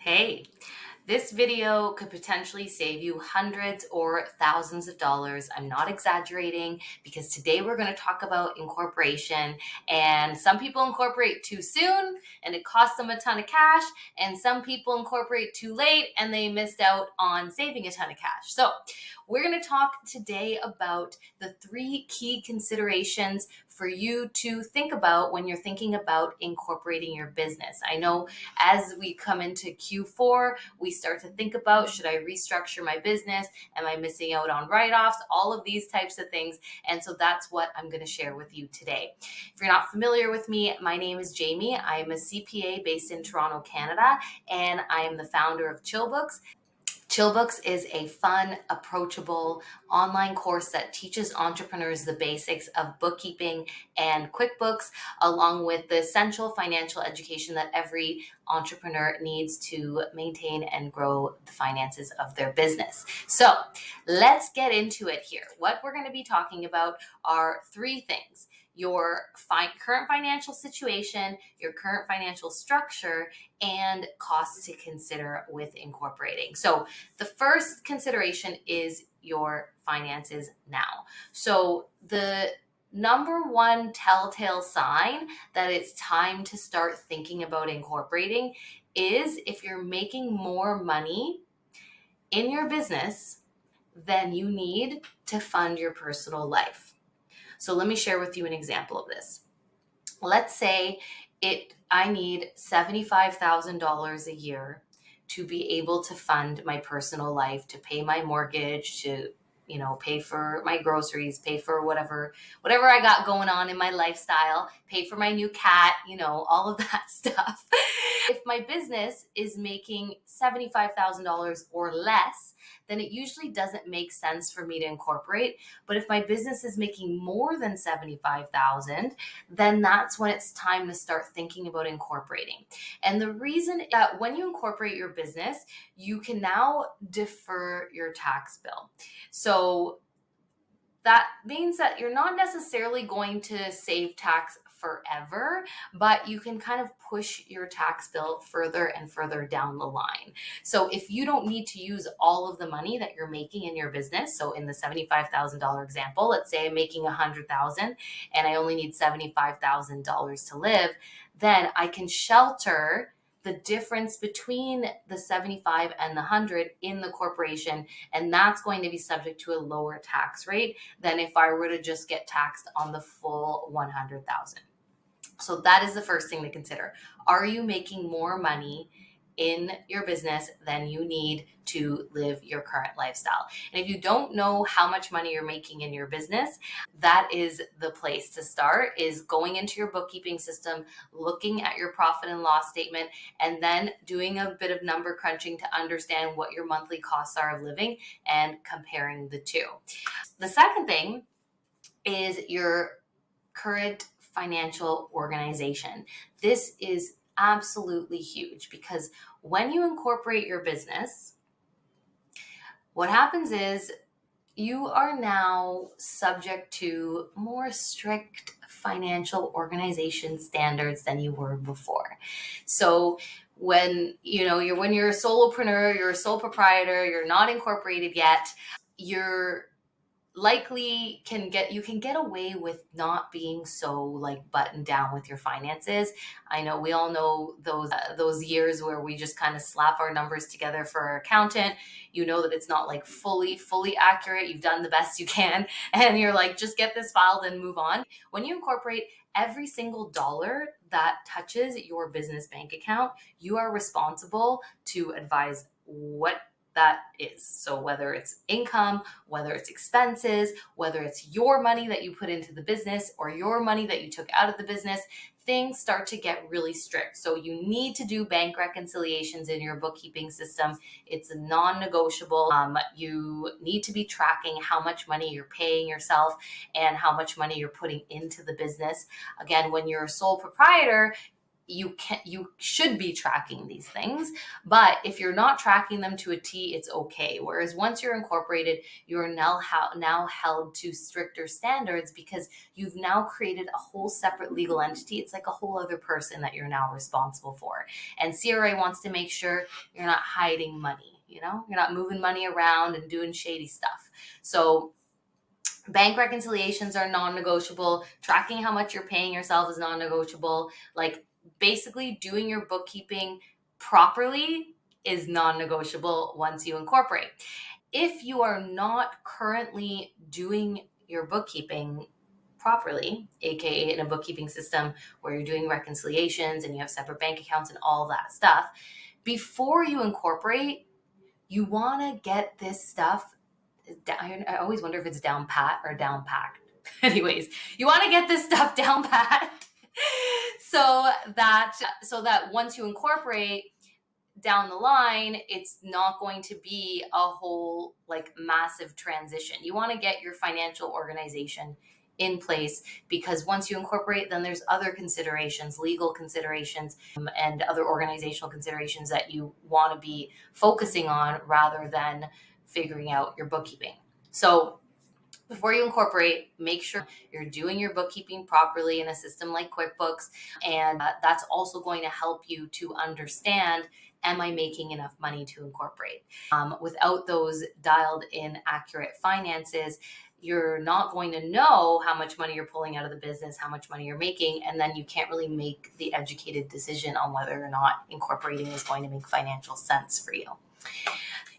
Hey, this video could potentially save you hundreds or thousands of dollars. I'm not exaggerating because today we're going to talk about incorporation. And some people incorporate too soon and it costs them a ton of cash. And some people incorporate too late and they missed out on saving a ton of cash. So, we're going to talk today about the three key considerations for you to think about when you're thinking about incorporating your business. I know as we come into Q4, we start to think about, should I restructure my business? Am I missing out on write-offs? All of these types of things. And so that's what I'm going to share with you today. If you're not familiar with me, my name is Jamie. I am a CPA based in Toronto, Canada, and I am the founder of Chillbooks. Chillbooks is a fun, approachable online course that teaches entrepreneurs the basics of bookkeeping and QuickBooks, along with the essential financial education that every entrepreneur needs to maintain and grow the finances of their business. So let's get into it here. What we're going to be talking about are three things: your current financial situation, your current financial structure, and costs to consider with incorporating. So the first consideration is your finances now. So the number one telltale sign that it's time to start thinking about incorporating is if you're making more money in your business than you need to fund your personal life. So let me share with you an example of this. Let's say I need $75,000 a year to be able to fund my personal life, to pay my mortgage, to pay for my groceries, pay for whatever I got going on in my lifestyle, pay for my new cat, all of that stuff. If my business is making $75,000 or less, then it usually doesn't make sense for me to incorporate. But if my business is making more than 75,000, then that's when it's time to start thinking about incorporating. And the reason that when you incorporate your business, you can now defer your tax bill. So that means that you're not necessarily going to save tax forever, but you can kind of push your tax bill further and further down the line. So if you don't need to use all of the money that you're making in your business, so in the $75,000 example, let's say I'm making $100,000 and I only need $75,000 to live, then I can shelter the difference between the 75 and the 100 in the corporation, and that's going to be subject to a lower tax rate than if I were to just get taxed on the full 100,000. So that is the first thing to consider. Are you making more money in your business than you need to live your current lifestyle? And if you don't know how much money you're making in your business, that is the place to start, is going into your bookkeeping system, looking at your profit and loss statement, and then doing a bit of number crunching to understand what your monthly costs are of living and comparing the two. The second thing is your current financial organization. This is absolutely huge because when you incorporate your business, what happens is you are now subject to more strict financial organization standards than you were before. So when you're a solopreneur, you're a sole proprietor, you're not incorporated yet, you're likely you can get away with not being so like buttoned down with your finances. I know we all know those years where we just kind of slap our numbers together for our accountant. You know that it's not like fully accurate. You've done the best you can and you're like, just get this filed and move on. When you incorporate, every single dollar that touches your business bank account, you are responsible to advise what that is. So whether it's income, whether it's expenses, whether it's your money that you put into the business or your money that you took out of the business, things start to get really strict. So you need to do bank reconciliations in your bookkeeping system. It's non-negotiable. You need to be tracking how much money you're paying yourself and how much money you're putting into the business. Again, when you're a sole proprietor, you should be tracking these things, but if you're not tracking them to a T, it's okay. Whereas once you're incorporated, you're now held to stricter standards because you've now created a whole separate legal entity. It's like a whole other person that you're now responsible for. And CRA wants to make sure you're not hiding money, you're not moving money around and doing shady stuff. So bank reconciliations are non-negotiable. Tracking how much you're paying yourself is non-negotiable. Like, basically doing your bookkeeping properly is non-negotiable once you incorporate. If you are not currently doing your bookkeeping properly, aka in a bookkeeping system where you're doing reconciliations and you have separate bank accounts and all that stuff, before you incorporate, you want to get this stuff down. I always wonder if it's down pat or down packed. Anyways, you want to get this stuff down pat so that once you incorporate down the line, it's not going to be a whole like massive transition. You want to get your financial organization in place, because once you incorporate, then there's other considerations, legal considerations, and other organizational considerations that you want to be focusing on rather than figuring out your bookkeeping. So before you incorporate, make sure you're doing your bookkeeping properly in a system like QuickBooks. And that's also going to help you to understand, am I making enough money to incorporate? Without those dialed in accurate finances, you're not going to know how much money you're pulling out of the business, how much money you're making, and then you can't really make the educated decision on whether or not incorporating is going to make financial sense for you.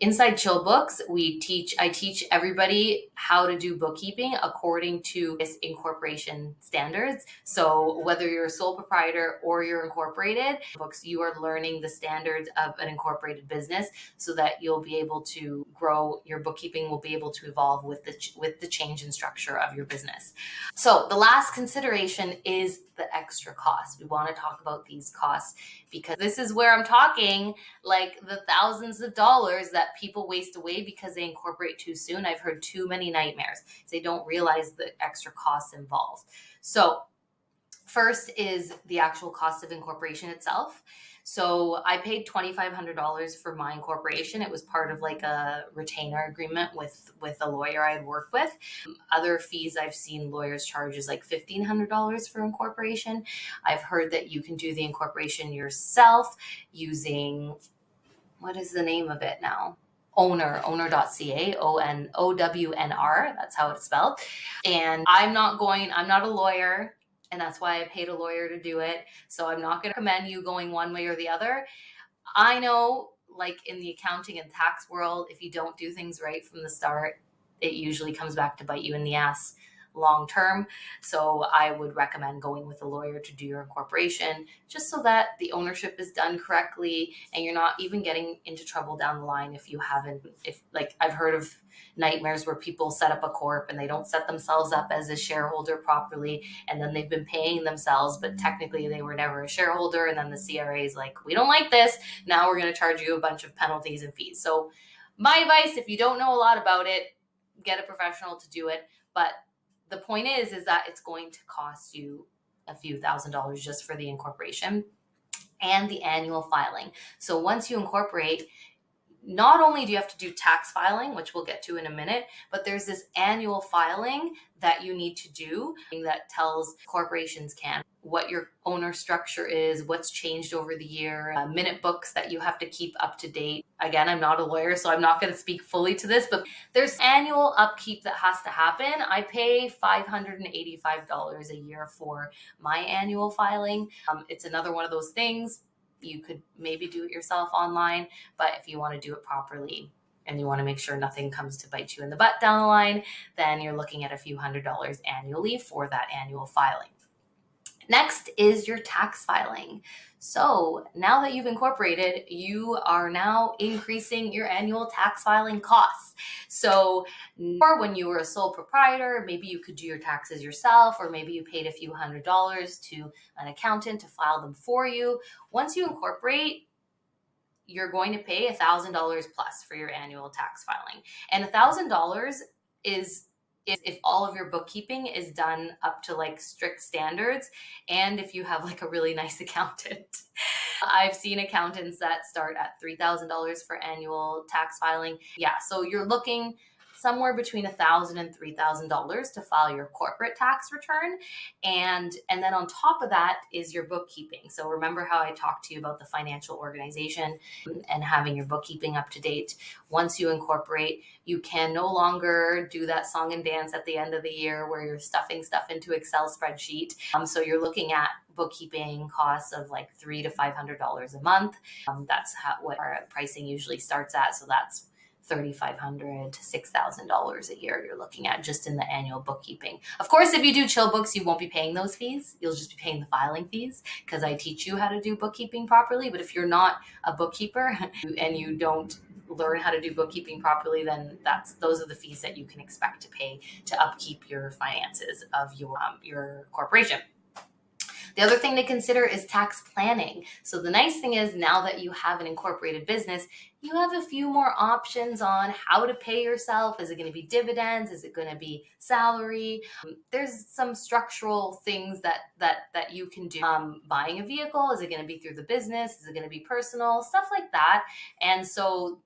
Inside Chill Books, I teach everybody how to do bookkeeping according to this incorporation standards. So whether you're a sole proprietor or you're incorporated, books, you are learning the standards of an incorporated business so that you'll be able to grow. Your bookkeeping will be able to evolve with the change in structure of your business. So the last consideration is the extra cost. We want to talk about these costs because this is where I'm talking like the thousands of dollars that people waste away because they incorporate too soon. I've heard too many nightmares. They don't realize the extra costs involved. So first is the actual cost of incorporation itself. So I paid $2,500 for my incorporation. It was part of like a retainer agreement with a lawyer I had worked with. Other fees I've seen lawyers charge is like $1,500 for incorporation. I've heard that you can do the incorporation yourself using, what is the name of it now? Owner.ca, OWNR, that's how it's spelled. And I'm not a lawyer, and that's why I paid a lawyer to do it. So I'm not going to recommend you going one way or the other. I know, like in the accounting and tax world, if you don't do things right from the start, it usually comes back to bite you in the ass long term. So I would recommend going with a lawyer to do your incorporation, just so that the ownership is done correctly and you're not even getting into trouble down the line if like I've heard of nightmares where people set up a corp and they don't set themselves up as a shareholder properly, and then they've been paying themselves, but technically they were never a shareholder, and then the CRA is like, we don't like this, now we're going to charge you a bunch of penalties and fees. So my advice, if you don't know a lot about it, get a professional to do it. But the point is that it's going to cost you a few $1,000s just for the incorporation and the annual filing. So once you incorporate, not only do you have to do tax filing, which we'll get to in a minute, but there's this annual filing that you need to do that tells corporations what your owner structure is, what's changed over the year, minute books that you have to keep up to date. Again, I'm not a lawyer, so I'm not going to speak fully to this, but there's annual upkeep that has to happen. I pay $585 a year for my annual filing. It's another one of those things. You could maybe do it yourself online, but if you want to do it properly and you want to make sure nothing comes to bite you in the butt down the line, then you're looking at a few $100s annually for that annual filing. Next is your tax filing. So now that you've incorporated, you are now increasing your annual tax filing costs. So when you were a sole proprietor, maybe you could do your taxes yourself, or maybe you paid a few $100s to an accountant to file them for you. Once you incorporate, you're going to pay $1,000 plus for your annual tax filing. And $1,000 is if all of your bookkeeping is done up to like strict standards, and if you have like a really nice accountant. I've seen accountants that start at $3,000 for annual tax filing. Yeah, so you're looking somewhere between $1,000 and $3,000 to file your corporate tax return, and then on top of that is your bookkeeping. So remember how I talked to you about the financial organization and having your bookkeeping up to date. Once you incorporate, you can no longer do that song and dance at the end of the year where you're stuffing stuff into Excel spreadsheet. So you're looking at bookkeeping costs of like $300 to $500 a month. That's what our pricing usually starts at. So that's $3,500 to $6,000 a year you're looking at just in the annual bookkeeping. Of course, if you do Chill Books, you won't be paying those fees. You'll just be paying the filing fees because I teach you how to do bookkeeping properly. But if you're not a bookkeeper and you don't learn how to do bookkeeping properly, then those are the fees that you can expect to pay to upkeep your finances of your corporation. The other thing to consider is tax planning. So the nice thing is now that you have an incorporated business, you have a few more options on how to pay yourself. Is it going to be dividends? Is it going to be salary? There's some structural things that you can do. Buying a vehicle, is it going to be through the business? Is it going to be personal? Stuff like that. And so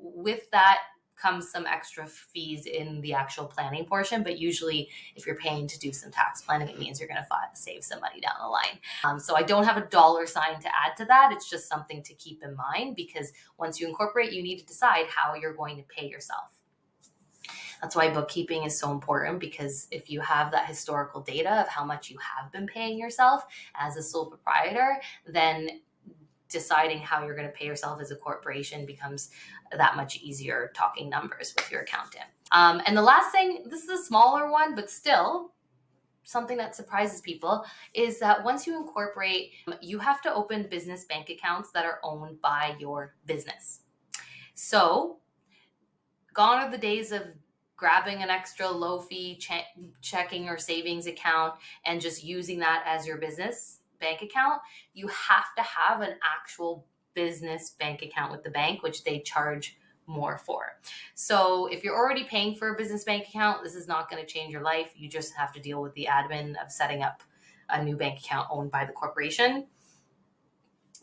with that comes some extra fees in the actual planning portion, but usually if you're paying to do some tax planning, it means you're going to save some money down the line. So I don't have a dollar sign to add to that. It's just something to keep in mind because once you incorporate, you need to decide how you're going to pay yourself. That's why bookkeeping is so important, because if you have that historical data of how much you have been paying yourself as a sole proprietor, then deciding how you're going to pay yourself as a corporation becomes that much easier talking numbers with your accountant. And the last thing, this is a smaller one, but still something that surprises people, is that once you incorporate, you have to open business bank accounts that are owned by your business. So gone are the days of grabbing an extra low fee checking or savings account and just using that as your business bank account. You have to have an actual business bank account with the bank, which they charge more for. So if you're already paying for a business bank account, this is not going to change your life. You just have to deal with the admin of setting up a new bank account owned by the corporation.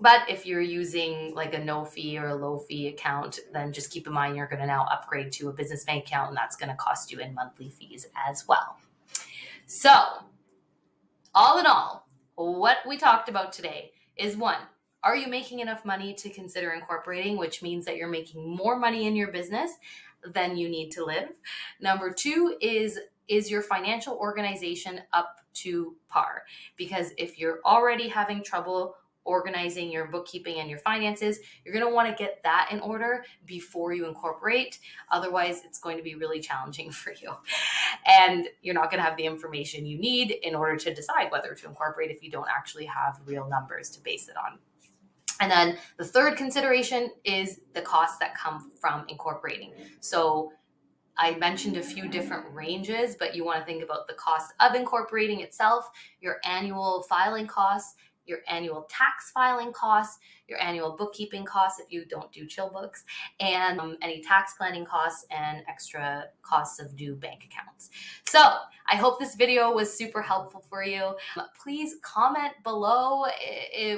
But if you're using like a no fee or a low fee account, then just keep in mind you're going to now upgrade to a business bank account, and that's going to cost you in monthly fees as well. So all in all, what we talked about today is, one, are you making enough money to consider incorporating, which means that you're making more money in your business than you need to live? Number two is your financial organization up to par? Because if you're already having trouble organizing your bookkeeping and your finances, you're going to want to get that in order before you incorporate. Otherwise, it's going to be really challenging for you. And you're not going to have the information you need in order to decide whether to incorporate if you don't actually have real numbers to base it on. And then the third consideration is the costs that come from incorporating. So I mentioned a few different ranges, but you want to think about the cost of incorporating itself, your annual filing costs, your annual tax filing costs, your annual bookkeeping costs if you don't do Chill Books, and any tax planning costs and extra costs of new bank accounts. So I hope this video was super helpful for you. Please comment below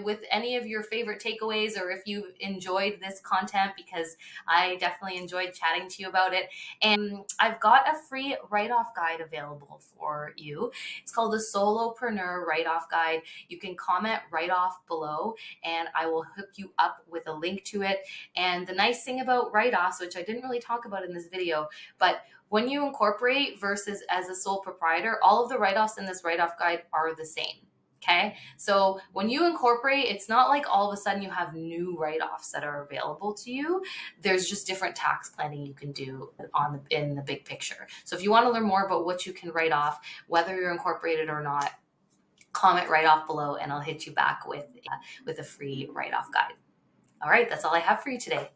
with any of your favorite takeaways, or if you enjoyed this content, because I definitely enjoyed chatting to you about it. And I've got a free write-off guide available for you. It's called the Solopreneur Write-Off Guide. You can comment write-off below and I will hook you up with a link to it. And the nice thing about write-offs, which I didn't really talk about in this video, but when you incorporate versus as a sole proprietor, all of the write-offs in this write-off guide are the same. Okay, so when you incorporate, it's not like all of a sudden you have new write-offs that are available to you. There's just different tax planning you can do in the big picture. So if you want to learn more about what you can write off, whether you're incorporated or not, comment right off below and I'll hit you back with a free write-off guide. All right, that's all I have for you today.